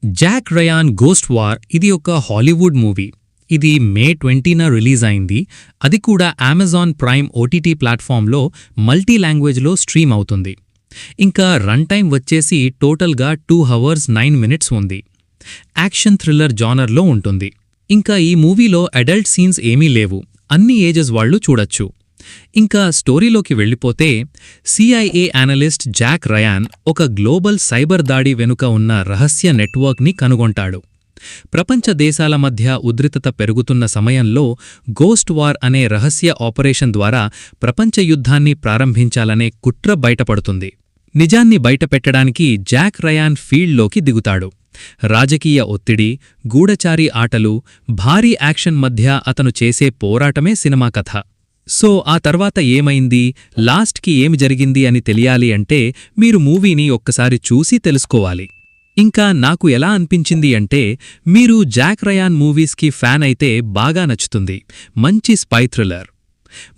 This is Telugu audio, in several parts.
జాక్ రయాన్ గోస్ట్ వార్ ఇది ఒక హాలీవుడ్ మూవీ. ఇది మే 20న రిలీజ్ అయింది. అది కూడా అమెజాన్ ప్రైమ్ ఓటీటీ ప్లాట్ఫామ్లో మల్టీ లాంగ్వేజ్లో స్ట్రీమ్ అవుతుంది. ఇంకా రన్ టైం వచ్చేసి టోటల్గా 2 hours 9 minutes ఉంది. యాక్షన్ థ్రిల్లర్ జానర్లో ఉంటుంది. ఇంకా ఈ మూవీలో అడల్ట్ సీన్స్ ఏమీ లేవు, అన్ని ఏజెస్ వాళ్ళు చూడొచ్చు. ఇంకా స్టోరీలోకి వెళ్ళిపోతే CIA అనలిస్ట్ జాక్ రయాన్ ఒక గ్లోబల్ సైబర్ దాడి వెనుక ఉన్న రహస్య నెట్వర్క్ని కనుగొంటాడు. ప్రపంచ దేశాల మధ్య ఉద్రిక్తత పెరుగుతున్న సమయంలో గోస్ట్ వార్ అనే రహస్య ఆపరేషన్ ద్వారా ప్రపంచ యుద్ధాన్ని ప్రారంభించాలనే కుట్ర బయటపడుతుంది. నిజాన్ని బయటపెట్టడానికి జాక్ రయాన్ ఫీల్డ్లోకి దిగుతాడు. రాజకీయ ఒత్తిడి, గూఢచారి ఆటలు, భారీ యాక్షన్ మధ్య అతను చేసే పోరాటమే సినిమా కథ. సో ఆ తర్వాత ఏమైంది, లాస్ట్కి ఏమి జరిగింది అని తెలియాలి అంటే మీరు మూవీని ఒక్కసారి చూసి తెలుసుకోవాలి. ఇంకా నాకు ఎలా అనిపించింది అంటే, మీరు జాక్ రయాన్ మూవీస్కి ఫ్యాన్ అయితే బాగా నచ్చుతుంది. మంచి స్పై థ్రిల్లర్.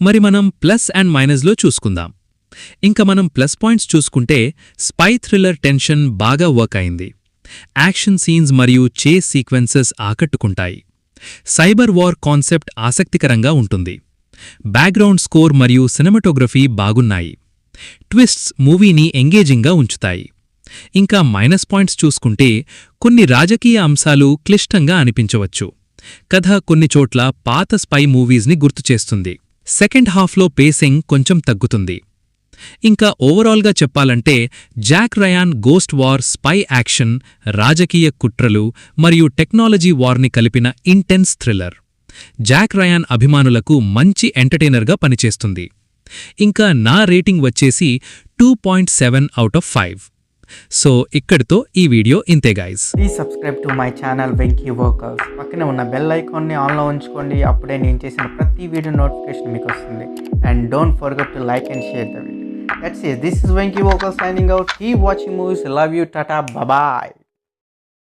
మరి మనం ప్లస్ అండ్ మైనస్లో చూసుకుందాం. ఇంకా మనం ప్లస్ పాయింట్స్ చూసుకుంటే స్పై థ్రిల్లర్ టెన్షన్ బాగా వర్క్ అయింది. యాక్షన్ సీన్స్ మరియు చేస్ సీక్వెన్సెస్ ఆకట్టుకుంటాయి. సైబర్ వార్ కాన్సెప్ట్ ఆసక్తికరంగా ఉంటుంది. బ్యాక్గ్రౌండ్ స్కోర్ మరియు సినిమాటోగ్రఫీ బాగున్నాయి. ట్విస్ట్స్ మూవీని ఎంగేజింగ్గా ఉంచుతాయి. ఇంకా మైనస్ పాయింట్స్ చూసుకుంటే కొన్ని రాజకీయ అంశాలు క్లిష్టంగా అనిపించవచ్చు. కథ కొన్ని చోట్ల పాత స్పై మూవీస్ని గుర్తుచేస్తుంది. సెకండ్ హాఫ్లో పేసింగ్ కొంచెం తగ్గుతుంది. ఇంకా ఓవరాల్గా చెప్పాలంటే Jack Ryan Ghost War spy action, రాజకీయ కుట్రలు మరియు టెక్నాలజీ వార్ని కలిపిన ఇంటెన్స్ థ్రిల్లర్. జాక్ రయాన్ అభిమానులకు మంచి ఎంటర్టైనర్గా పనిచేస్తుంది. ఇంకా నా రేటింగ్ వచ్చేసి 2.7 out of 5. సో ఇక్కడితో ఈ వీడియో ఇంతే guys. Please subscribe to my channel Venky workers. పక్కనే ఉన్న బెల్ ఐకాన్ని ఆన్లో ఉంచుకోండి. అప్పుడే నేను చేసిన ప్రతి వీడియో నోటిఫికేషన్ మీకు వస్తుంది. And don't forget to like and share the video. That's it. This is Venky Vocal signing out. Keep watching movies. Love you. Tata. Bye bye.